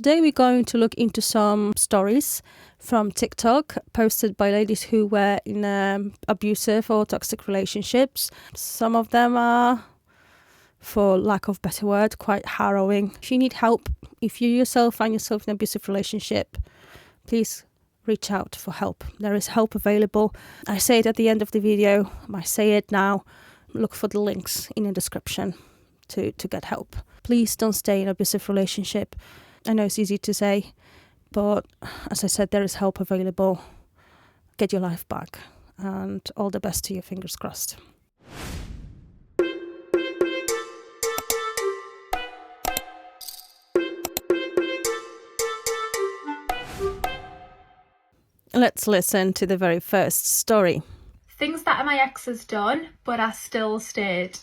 today we're going to look into some stories from TikTok posted by ladies who were in abusive or toxic relationships. Some of them are, for lack of better word, quite harrowing. If you need help, if you yourself find yourself in an abusive relationship, please reach out for help. There is help available. I say it at the end of the video. I say it now. Look for the links in the description to get help. Please don't stay in an abusive relationship. I know it's easy to say, but as I said, there is help available. Get your life back, and all the best to you, fingers crossed. Let's listen to the very first story. Things that my ex has done, but I still stayed.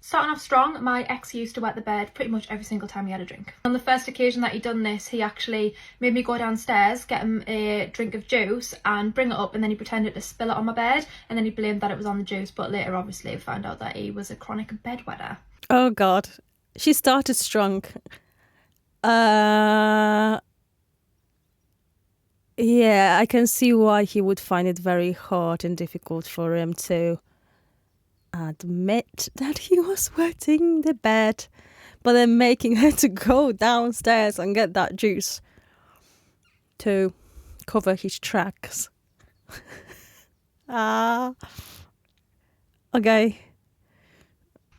Starting off strong, my ex used to wet the bed pretty much every single time he had a drink. On the first occasion that he'd done this, he actually made me go downstairs, get him a drink of juice and bring it up, and then he pretended to spill it on my bed, and then he blamed that it was on the juice, but later obviously I found out that he was a chronic bedwetter. Oh God, she started strong. Yeah, I can see why he would find it very hard and difficult for him to admit that he was wetting the bed, but then making her to go downstairs and get that juice to cover his tracks. Okay.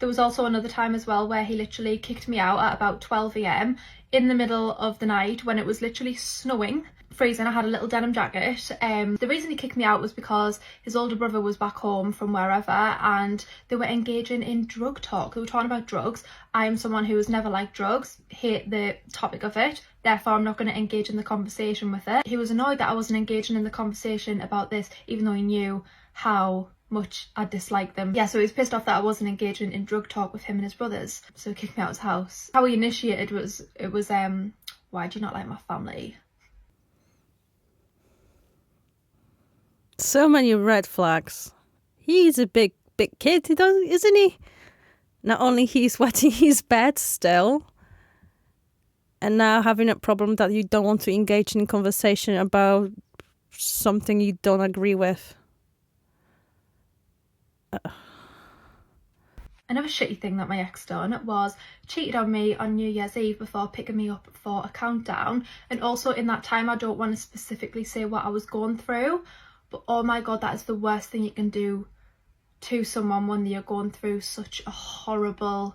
There was also another time as well where he literally kicked me out at about 12 a.m. in the middle of the night when it was literally snowing, freezing. I had a little denim jacket. The reason he kicked me out was because his older brother was back home from wherever and they were engaging in drug talk. They were talking about drugs. I am someone who has never liked drugs, hate the topic of it, therefore I'm not going to engage in the conversation with it. He was annoyed that I wasn't engaging in the conversation about this, even though he knew how much I disliked them. Yeah, so he was pissed off that I wasn't engaging in drug talk with him and his brothers, so he kicked me out of his house. How he initiated was, why do you not like my family? So many red flags. He's a big kid, isn't he? Not only he's wetting his bed still, and now having a problem that you don't want to engage in conversation about something you don't agree with. Another shitty thing that my ex done was cheated on me on New Year's Eve before picking me up for a countdown, and also in that time, I don't want to specifically say what I was going through, but oh my God, that is the worst thing you can do to someone when you're going through such a horrible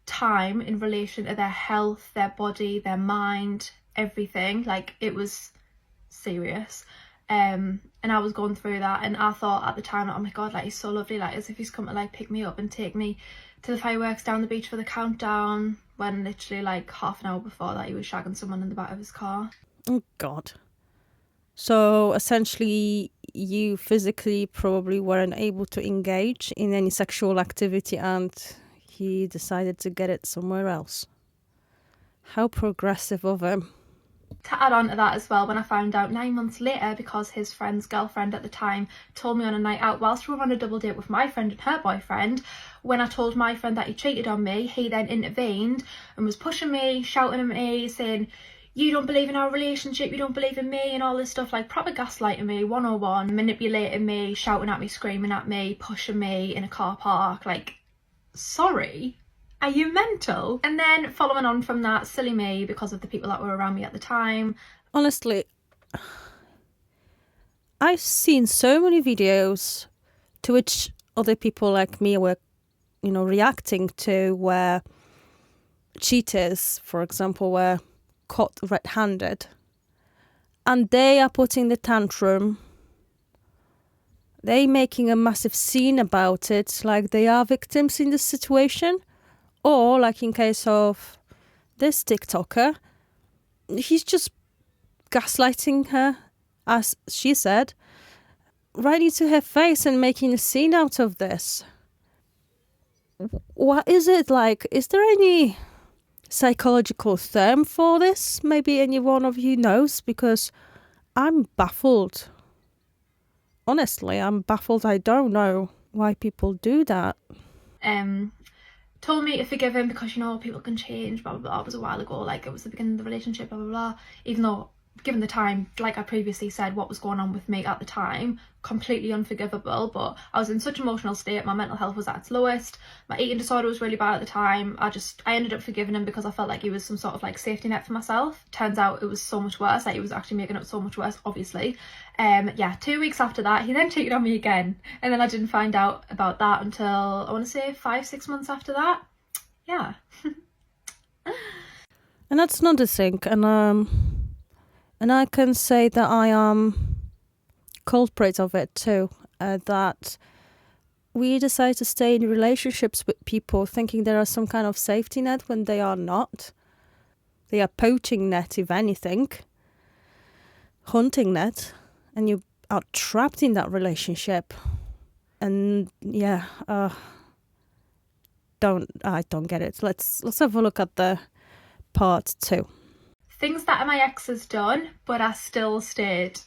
time in relation to their health, their body, their mind, everything. Like, it was serious. And I was going through that, and I thought at the time, oh my God, like, he's so lovely, like as if he's come to like pick me up and take me to the fireworks down the beach for the countdown, when literally like half an hour before that he was shagging someone in the back of his car. Oh God. So essentially you physically probably weren't able to engage in any sexual activity and he decided to get it somewhere else. How progressive of him. To add on to that as well, when I found out 9 months later, because his friend's girlfriend at the time told me on a night out whilst we were on a double date with my friend and her boyfriend, when I told my friend that he cheated on me, he then intervened and was pushing me, shouting at me, saying, you don't believe in our relationship, you don't believe in me, and all this stuff, like proper gaslighting me 101, manipulating me, shouting at me, screaming at me, pushing me in a car park. Like, sorry? Are you mental? And then following on from that, silly me because of the people that were around me at the time. Honestly, I've seen so many videos to which other people like me were, reacting to, where cheaters, for example, were caught red-handed and they are putting the tantrum. They making a massive scene about it, like they are victims in this situation. Or like in case of this TikToker, he's just gaslighting her, as she said, right into her face and making a scene out of this. What is it like? Is there any psychological term for this? Maybe any one of you knows, because I'm baffled. Honestly, I'm baffled. I don't know why people do that. told me to forgive him because, you know, people can change, blah, blah, blah. It was a while ago, like it was the beginning of the relationship, blah, blah, blah. Even though, given the time, like I previously said, what was going on with me at the time, completely unforgivable. But I was in such an emotional state, my mental health was at its lowest, my eating disorder was really bad at the time. I ended up forgiving him because I felt like he was some sort of like safety net for myself. Turns out it was so much worse, like he was actually making it so much worse, obviously. Yeah, 2 weeks after that, he then cheated on me again, and then I didn't find out about that until, I want to say, 5-6 months after that. Yeah. And that's another thing. And I can say that I am culprit of it too. That we decide to stay in relationships with people thinking there are some kind of safety net when they are not. They are poaching net, if anything. Hunting net. And you are trapped in that relationship. And yeah, I don't get it. Let's have a look at the part 2. Things that my ex has done, but I still stayed.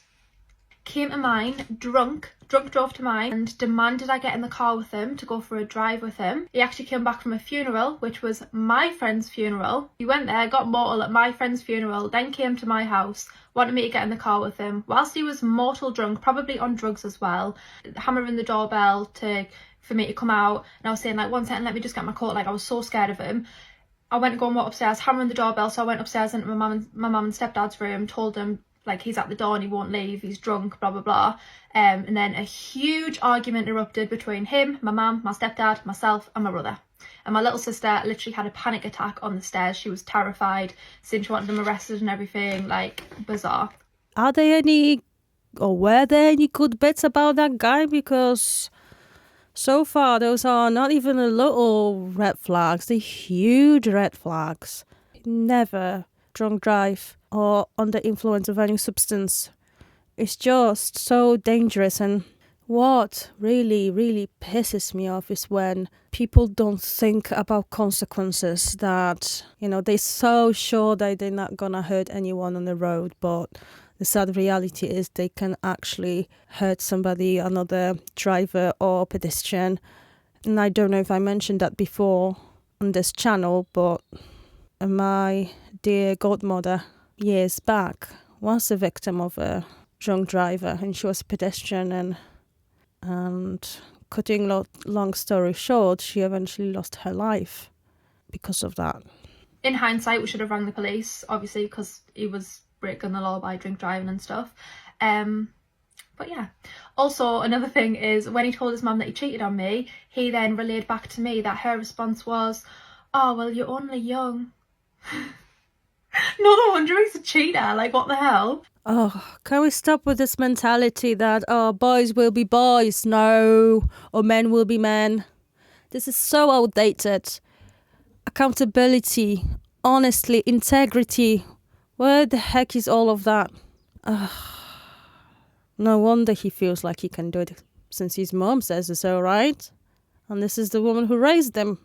Came to mine drunk drove to mine and demanded I get in the car with him to go for a drive with him. He actually came back from a funeral, which was my friend's funeral. He went there, got mortal at my friend's funeral, then came to my house, wanted me to get in the car with him, whilst he was mortal drunk, probably on drugs as well, hammering the doorbell for me to come out, and I was saying like, 1 second, let me just get my coat, like I was so scared of him. I went to go and walk upstairs, hammering the doorbell, so I went upstairs into my mum and stepdad's room, told them like he's at the door and he won't leave, he's drunk, blah blah blah. And then a huge argument erupted between him, my mum, my stepdad, myself and my brother. And my little sister literally had a panic attack on the stairs. She was terrified, saying she wanted them arrested and everything, like bizarre. Were there any good bits about that guy? Because so far those are not even a little red flags, they're huge red flags. Never drunk drive or under influence of any substance. It's just so dangerous. And what really, really pisses me off is when people don't think about consequences, that, you know, they're so sure that they're not gonna hurt anyone on the road, but the sad reality is they can actually hurt somebody, another driver or pedestrian. And I don't know if I mentioned that before on this channel, but my dear godmother years back was a victim of a drunk driver, and she was a pedestrian, and cutting long story short, she eventually lost her life because of that. In hindsight, we should have rang the police, obviously, because he was breaking the law by drink driving and stuff. But yeah. Also, another thing is, when he told his mum that he cheated on me, he then relayed back to me that her response was, "Oh, well, you're only young." No wonder he's a cheater, like what the hell? Oh, can we stop with this mentality that, boys will be boys, no, or men will be men? This is so outdated. Accountability, honestly, integrity, where the heck is all of that? No wonder he feels like he can do it, since his mom says it's all right. And this is the woman who raised him.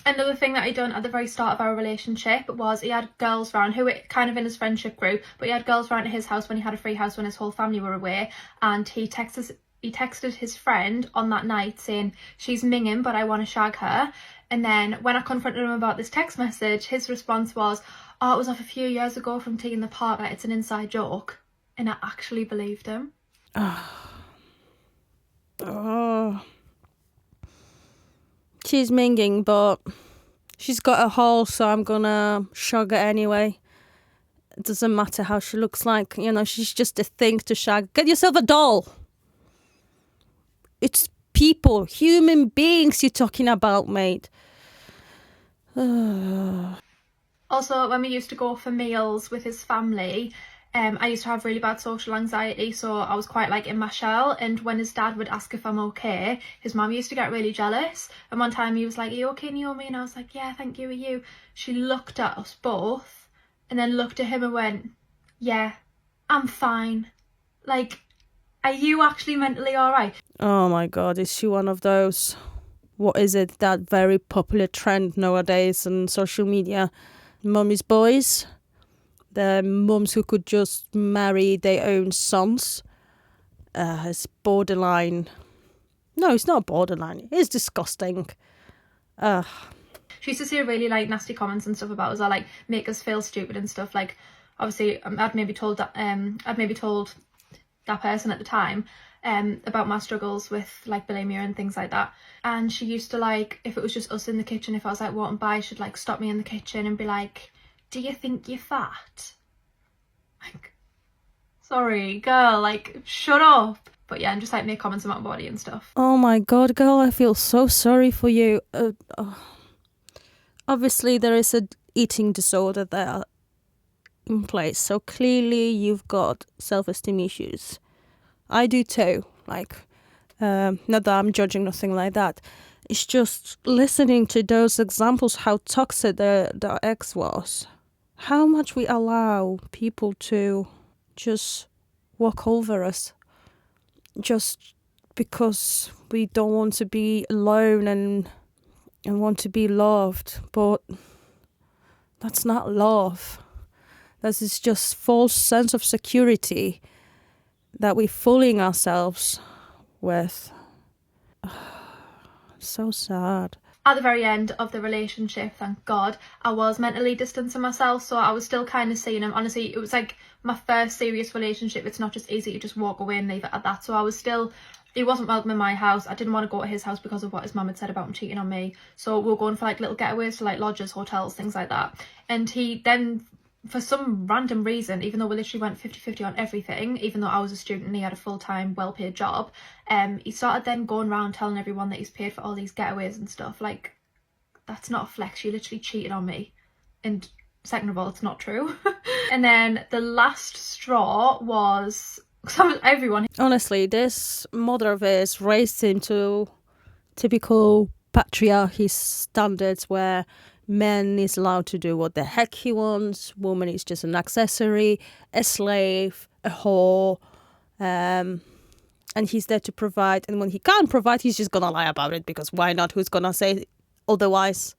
Another thing that he done at the very start of our relationship was he had girls round who were kind of in his friendship group, but he had girls round at his house when he had a free house when his whole family were away, and he texted his friend on that night saying, "She's minging, but I want to shag her." And then when I confronted him about this text message, his response was, "Oh, it was off a few years ago from tea in the park, like it's an inside joke." And I actually believed him. She's minging, but she's got a hole, so I'm gonna shag her anyway. It doesn't matter how she looks like, you know, she's just a thing to shag. Get yourself a doll. It's people, human beings you're talking about, mate. Also, when we used to go for meals with his family, I used to have really bad social anxiety, so I was quite like in my shell, and when his dad would ask if I'm okay, his mum used to get really jealous. And one time he was like, "Are you okay, Naomi?" And I was like, "Yeah, thank you, are you?" She looked at us both and then looked at him and went, "Yeah, I'm fine. Like, are you actually mentally alright?" Oh my god, is she one of those, what is it, that very popular trend nowadays on social media, mummy's boys? The mums who could just marry their own sons. It's borderline. No, it's not borderline. It's disgusting. She used to say really like nasty comments and stuff about us, or like make us feel stupid and stuff. Like obviously I'd maybe told that person at the time about my struggles with like bulimia and things like that. And she used to, like, if it was just us in the kitchen, if I was like walking by, she'd like stop me in the kitchen and be like, do you think you're fat? Like, sorry girl, like shut up. But yeah, and just like make comments about my body and stuff. Oh my god, girl, I feel so sorry for you. Obviously there is a eating disorder there in place, so clearly you've got self-esteem issues. I do too, like, not that I'm judging, nothing like that. It's just listening to those examples, how toxic the ex was. How much we allow people to just walk over us just because we don't want to be alone and want to be loved. But that's not love. This is just false sense of security that we're fooling ourselves with. So sad. At the very end of the relationship, thank God, I was mentally distancing myself, so I was still kind of seeing him. Honestly, it was like my first serious relationship. It's not just easy to just walk away and leave it at that. So I was still, he wasn't welcome in my house. I didn't want to go to his house because of what his mum had said about him cheating on me. So we were going for like little getaways to like lodges, hotels, things like that. And he then, for some random reason, even though we literally went 50-50 on everything, even though I was a student and he had a full-time, well-paid job, he started then going around telling everyone that he's paid for all these getaways and stuff. Like, that's not a flex. You literally cheated on me. And second of all, it's not true. And then the last straw was everyone. Honestly, this mother of his raised him to typical patriarchy standards where man is allowed to do what the heck he wants, woman is just an accessory, a slave, a whore, and he's there to provide. And when he can't provide, he's just gonna lie about it, because why not? Who's gonna say otherwise?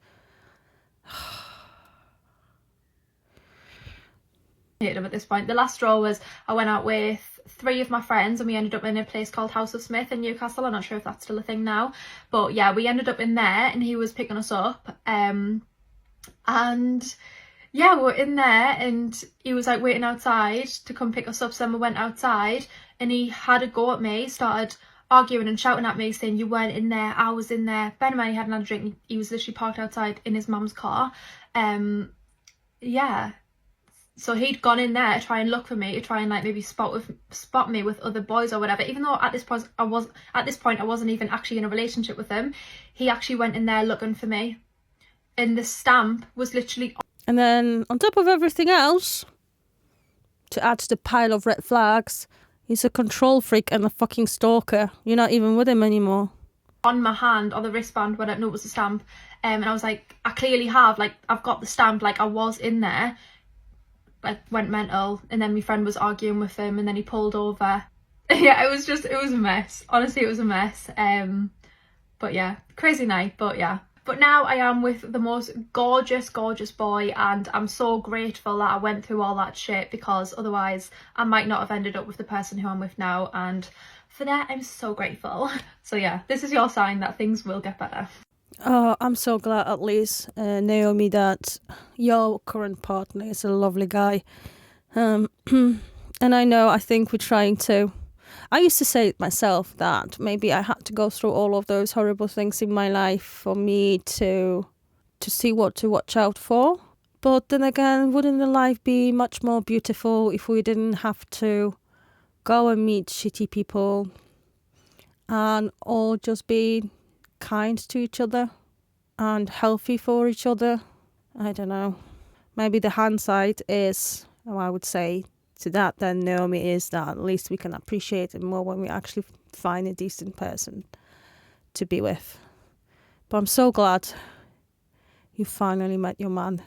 At this point, the last straw was I went out with 3 of my friends and we ended up in a place called House of Smith in Newcastle. I'm not sure if that's still a thing now, but yeah, we ended up in there and he was picking us up, and yeah, we were in there and he was like waiting outside to come pick us up. So then we went outside and he had a go at me, started arguing and shouting at me, saying you weren't in there, I was in there. Bear in mind, he hadn't had a drink. He was literally parked outside in his mum's car. Yeah, so he'd gone in there to try and look for me, to try and like maybe spot me with other boys or whatever. Even though at this point I wasn't even actually in a relationship with him, he actually went in there looking for me, and the stamp was literally. And then on top of everything else, to add to the pile of red flags, he's a control freak and a fucking stalker. You're not even with him anymore. On my hand, or the wristband, whatever, no, it was the stamp. And I was like, I clearly have, like, I've got the stamp, like I was in there. Like, went mental, and then my friend was arguing with him, and then he pulled over. Yeah, it was a mess. Honestly, it was a mess. But yeah, crazy night, but yeah. But now I am with the most gorgeous boy, and I'm so grateful that I went through all that shit, because otherwise I might not have ended up with the person who I'm with now, and for that I'm so grateful. So yeah, this is your sign that things will get better. Oh, I'm so glad at least, Naomi, that your current partner is a lovely guy. And I think we're trying to... I used to say it myself that maybe I had to go through all of those horrible things in my life for me to see what to watch out for. But then again, wouldn't the life be much more beautiful if we didn't have to go and meet shitty people and all just be kind to each other and healthy for each other? I don't know. Maybe the hindsight is, well, I would say to that then, Naomi, is that at least we can appreciate it more when we actually find a decent person to be with. But I'm so glad you finally met your man.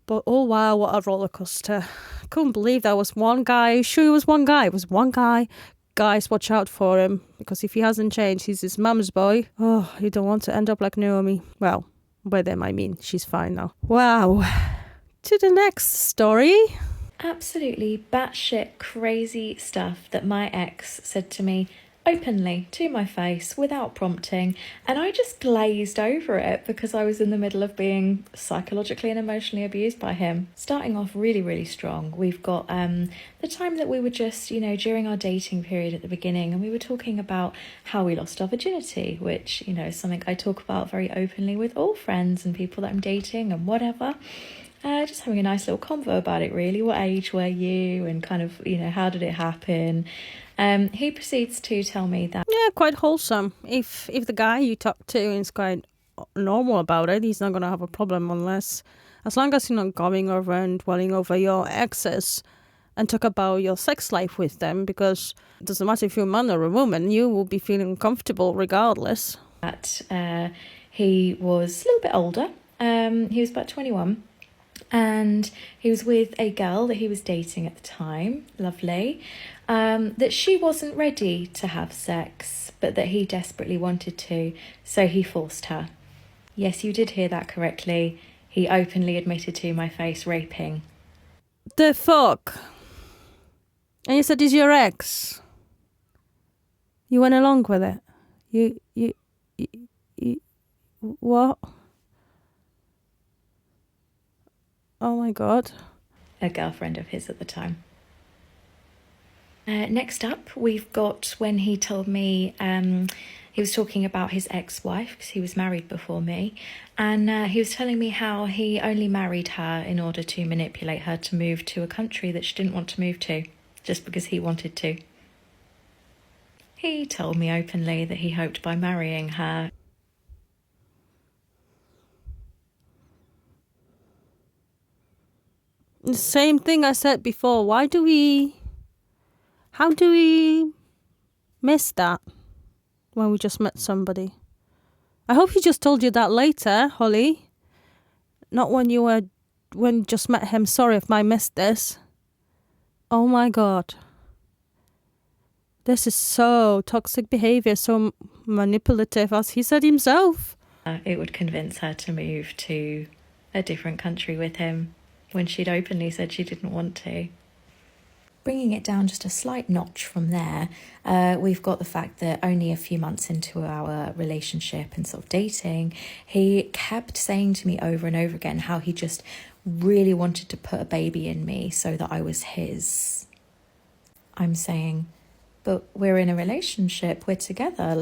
But oh wow, what a roller coaster. I couldn't believe that was one guy. Sure, it was one guy. It was one guy. Guys, watch out for him, because if he hasn't changed, he's his mum's boy. Oh, you don't want to end up like Naomi. Well, by them I mean she's fine now. Wow. To the next story. Absolutely batshit crazy stuff that my ex said to me openly to my face without prompting, and I just glazed over it because I was in the middle of being psychologically and emotionally abused by him. Starting off really, really strong, we've got the time that we were just, during our dating period at the beginning, and we were talking about how we lost our virginity, which, is something I talk about very openly with all friends and people that I'm dating and whatever. Just having a nice little convo about it, really. What age were you, and kind of, how did it happen? He proceeds to tell me that... Yeah, quite wholesome. If the guy you talk to is quite normal about it, he's not going to have a problem as long as you're not going over and dwelling over your exes and talk about your sex life with them, because it doesn't matter if you're a man or a woman, you will be feeling comfortable regardless. That he was a little bit older. He was about 21. And he was with a girl that he was dating at the time, lovely, that she wasn't ready to have sex, but that he desperately wanted to, so he forced her. Yes, you did hear that correctly. He openly admitted to my face raping. The fuck? And you said he's your ex? You went along with it? You what? Oh my God. A girlfriend of his at the time. Next up, we've got when he told me he was talking about his ex-wife, because he was married before me, and he was telling me how he only married her in order to manipulate her to move to a country that she didn't want to move to, just because he wanted to. He told me openly that he hoped by marrying her... The same thing I said before. How do we miss that when we just met somebody? I hope he just told you that later, Holly. Not when you just met him. Sorry if I missed this. Oh my God. This is so toxic behavior, so manipulative, as he said himself. It would convince her to move to a different country with him, when she'd openly said she didn't want to. Bringing it down just a slight notch from there, we've got the fact that only a few months into our relationship and sort of dating, he kept saying to me over and over again how he just really wanted to put a baby in me so that I was his. I'm saying, but we're in a relationship, we're together,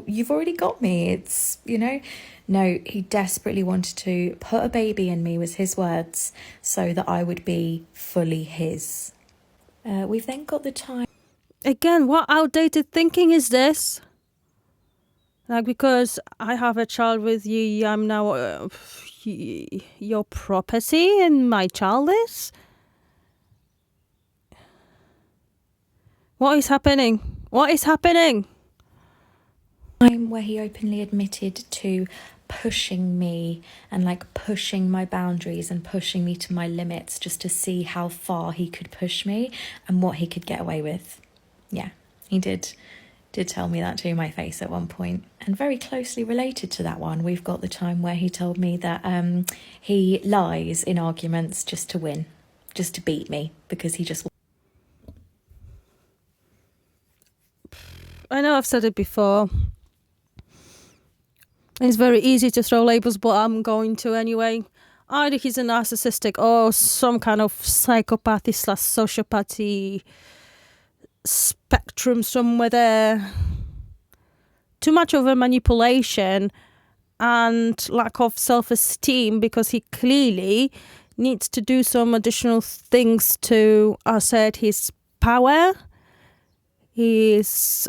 you've already got me, it's, No, he desperately wanted to put a baby in me, was his words, so that I would be fully his. We've then got the time... Again, what outdated thinking is this? Because I have a child with you, I'm now your property and my child is? What is happening? What is happening? Time where he openly admitted to pushing me and pushing my boundaries and pushing me to my limits, just to see how far he could push me and what he could get away with. Yeah, he did tell me that to my face at one point. And very closely related to that one, we've got the time where he told me that he lies in arguments just to win, just to beat me, because he just... I know I've said it before. It's very easy to throw labels, but I'm going to anyway. Either he's a narcissistic or some kind of psychopathy / sociopathy spectrum somewhere there. Too much of a manipulation and lack of self-esteem, because he clearly needs to do some additional things to assert his power, his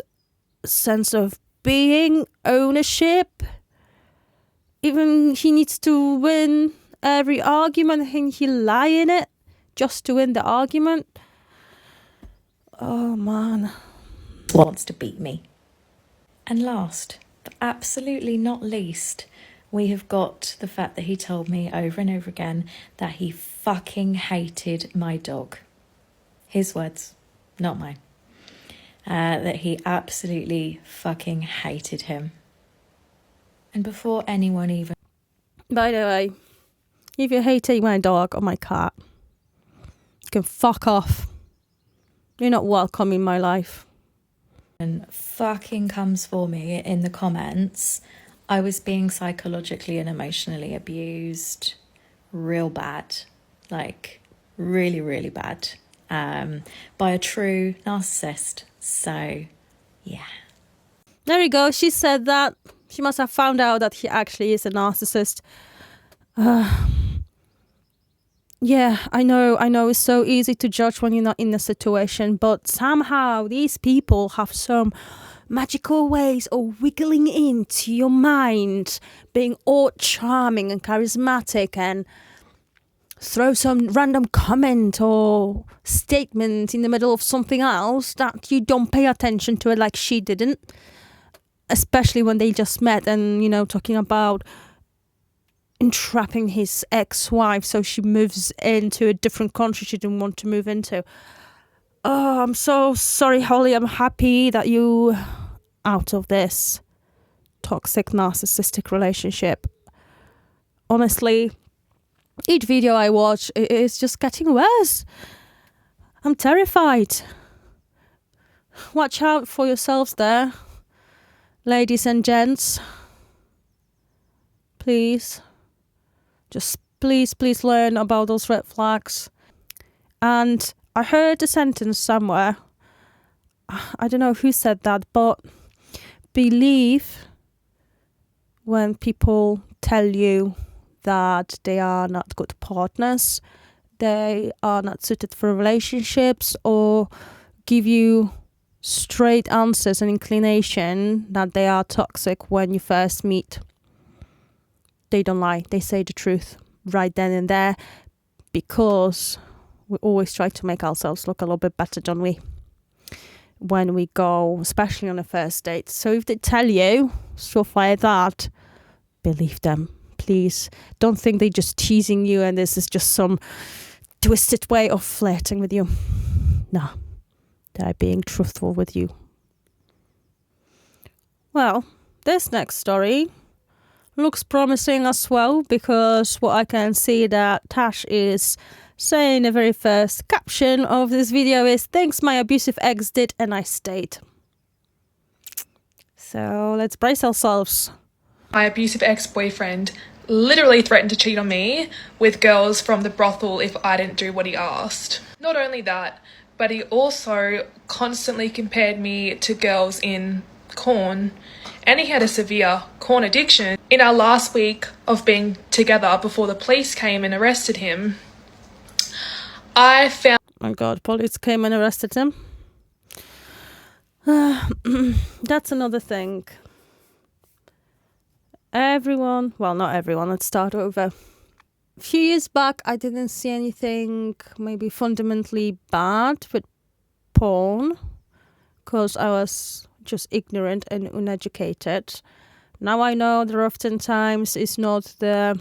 sense of being, ownership. Even he needs to win every argument, and he lie in it just to win the argument. Oh man. Wants to beat me. And last, but absolutely not least, we have got the fact that he told me over and over again that he fucking hated my dog. His words, not mine. That he absolutely fucking hated him. And before anyone even... By the way, if you're hating my dog or my cat, you can fuck off. You're not welcome in my life. and fucking comes for me in the comments. I was being psychologically and emotionally abused real bad, like really, really bad, by a true narcissist. So, yeah. There you go. She said that. She must have found out that he actually is a narcissist. Yeah, I know it's so easy to judge when you're not in the situation, but somehow these people have some magical ways of wiggling into your mind, being all charming and charismatic, and throw some random comment or statement in the middle of something else that you don't pay attention to it, like she didn't. Especially when they just met and, talking about entrapping his ex-wife so she moves into a different country she didn't want to move into. Oh, I'm so sorry, Holly. I'm happy that you out of this toxic narcissistic relationship. Honestly, each video I watch is just getting worse. I'm terrified. Watch out for yourselves there, ladies and gents. Please. Just please learn about those red flags. And I heard a sentence somewhere. I don't know who said that, but believe when people tell you that they are not good partners, they are not suited for relationships, or give you straight answers and inclination that they are toxic when you first meet. They don't lie. They say the truth right then and there, because we always try to make ourselves look a little bit better, don't we? When we go, especially on a first date. So if they tell you stuff like that, believe them. Please don't think they're just teasing you and this is just some twisted way of flirting with you. No, they're being truthful with you. Well, this next story looks promising as well, because what I can see that Tash is saying the very first caption of this video is, "Things my abusive ex did and I stayed." So let's brace ourselves. My abusive ex-boyfriend literally threatened to cheat on me with girls from the brothel if I didn't do what he asked. Not only that, but he also constantly compared me to girls in corn, and he had a severe corn addiction. In our last week of being together before the police came and arrested him, I found... Oh my God, police came and arrested him. That's another thing. Everyone, well, not everyone, let's start over. A few years back, I didn't see anything maybe fundamentally bad with porn, because I was just ignorant and uneducated. Now I know that oftentimes it's not the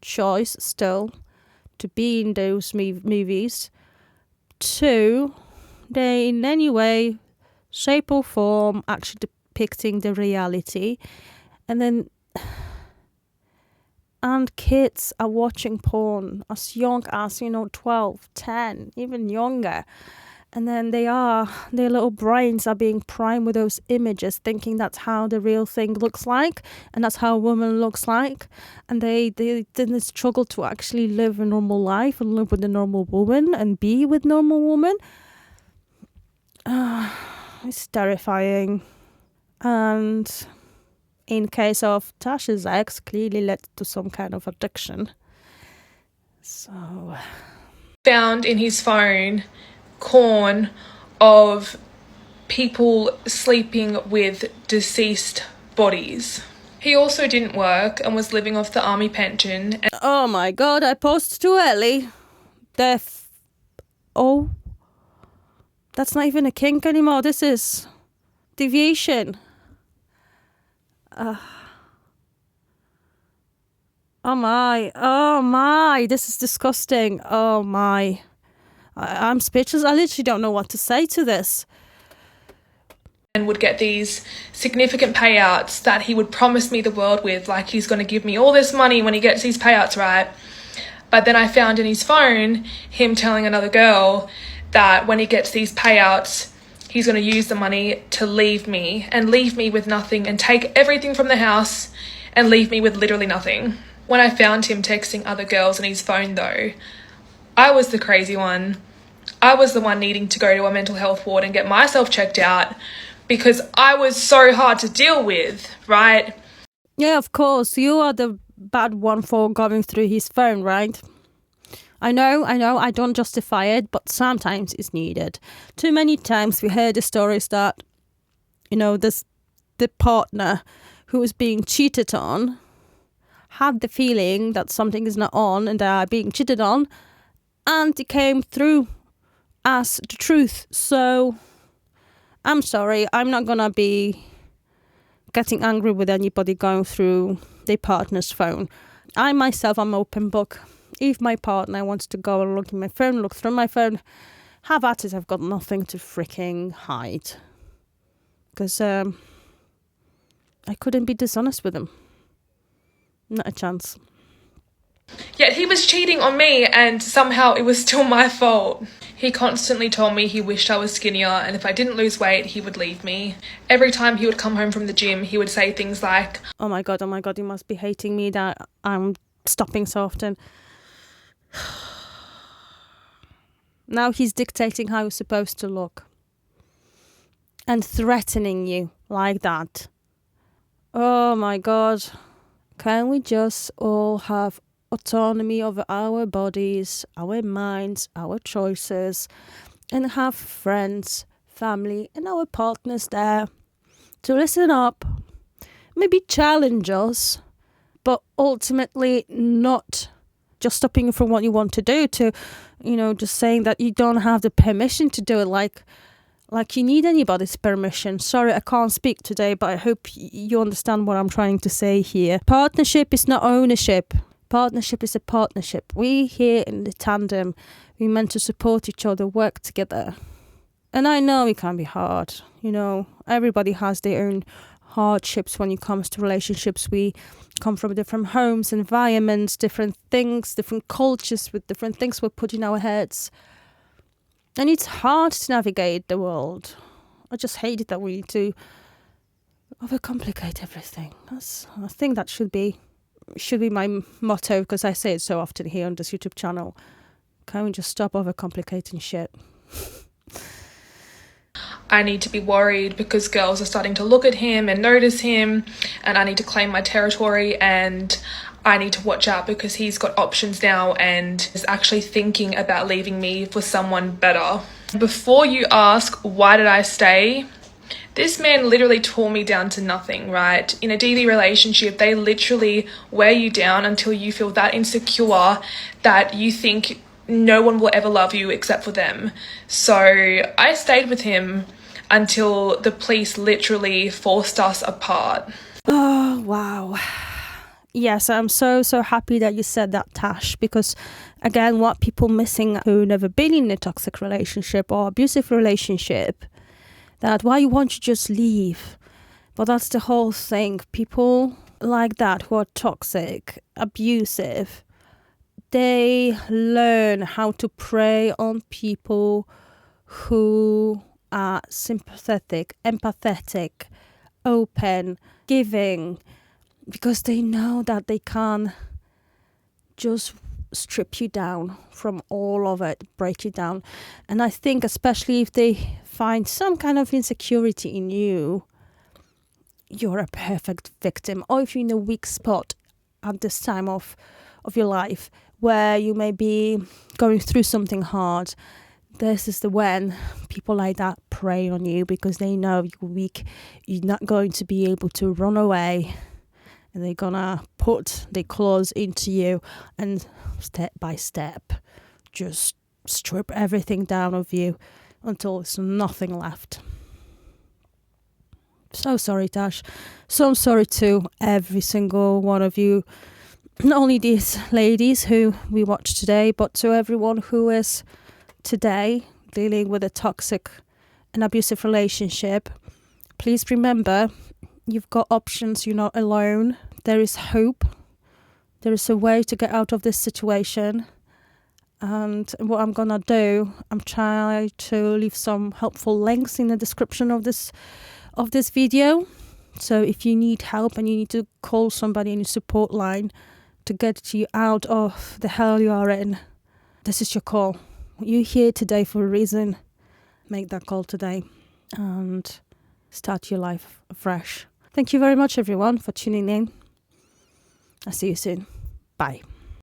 choice still to be in those movies. Two, they in any way, shape or form actually depicting the reality. And then, and kids are watching porn as young as, 12, 10, even younger. And then their little brains are being primed with those images, thinking that's how the real thing looks like, and that's how a woman looks like. And they didn't struggle to actually live a normal life and live with a normal woman and be with normal woman. It's terrifying. And in case of Tasha's ex, clearly led to some kind of addiction. So... found in his phone corn of people sleeping with deceased bodies. He also didn't work and was living off the army pension. Oh my God, I paused too early. Oh, that's not even a kink anymore. This is deviation. Oh my, this is disgusting. Oh my. I'm speechless. I literally don't know what to say to this. And would get these significant payouts that he would promise me the world with, like he's going to give me all this money when he gets these payouts, right? But then I found in his phone him telling another girl that when he gets these payouts, he's going to use the money to leave me with nothing and take everything from the house and leave me with literally nothing. When I found him texting other girls on his phone though, I was the crazy one. I was the one needing to go to a mental health ward and get myself checked out because I was so hard to deal with, right? Yeah, of course. You are the bad one for going through his phone, right? I know, I don't justify it, but sometimes it's needed. Too many times we heard the stories that, the partner who is being cheated on had the feeling that something is not on and they are being cheated on, and it came through as the truth. So I'm sorry, I'm not gonna be getting angry with anybody going through their partner's phone. I myself am open book. If my partner wants to go and look in my phone, look through my phone, have at it. I've got nothing to freaking hide. Because I couldn't be dishonest with him. Not a chance. Yet he was cheating on me and somehow it was still my fault. He constantly told me he wished I was skinnier and if I didn't lose weight, he would leave me. Every time he would come home from the gym, he would say things like, oh my God, you must be hating me that I'm stopping so often. Now he's dictating how you're supposed to look. And threatening you like that. Oh my God. Can we just all have autonomy over our bodies, our minds, our choices, and have friends, family, and our partners there to listen up, maybe challenge us, but ultimately not just stopping you from what you want to do, to, just saying that you don't have the permission to do it like you need anybody's permission. Sorry, I can't speak today, but I hope you understand what I'm trying to say here. Partnership is not ownership. Partnership is a partnership. We here in the tandem, we're meant to support each other, work together. And I know it can be hard. Everybody has their own hardships when it comes to relationships. We come from different homes, environments, different things, different cultures with different things we put in our heads. And it's hard to navigate the world. I just hate it that we need to overcomplicate everything. I think that should be my motto, because I say it so often here on this YouTube channel. Can we just stop overcomplicating shit? I need to be worried because girls are starting to look at him and notice him, and I need to claim my territory, and I need to watch out because he's got options now and is actually thinking about leaving me for someone better. Before you ask, why did I stay? This man literally tore me down to nothing, right? In a DV relationship, they literally wear you down until you feel that insecure that you think no one will ever love you except for them. So I stayed with him until the police literally forced us apart. Oh, wow. Yes, I'm so happy that you said that, Tash, because again, what people missing who never been in a toxic relationship or abusive relationship, that why you want to just leave. But that's the whole thing. People like that who are toxic, abusive, they learn how to prey on people who are sympathetic, empathetic, open, giving, because they know that they can just strip you down from all of it, break you down. And I think especially if they find some kind of insecurity in you, you're a perfect victim. Or if you're in a weak spot at this time of your life where you may be going through something hard, this is the when people like that prey on you because they know you're weak, you're not going to be able to run away, and they're gonna put their claws into you and step by step just strip everything down of you until there's nothing left. So sorry, Tash. So I'm sorry to every single one of you, not only these ladies who we watched today, but to everyone who is today dealing with a toxic and abusive relationship. Please remember, you've got options. You're not alone. There is hope. There is a way to get out of this situation. And what I'm gonna do, I'm trying to leave some helpful links in the description of this video. So if you need help and you need to call somebody in your support line to get you out of the hell you are in, this is your call. You're here today for a reason. Make that call today and start your life afresh. Thank you very much, everyone, for tuning in. I'll see you soon. Bye.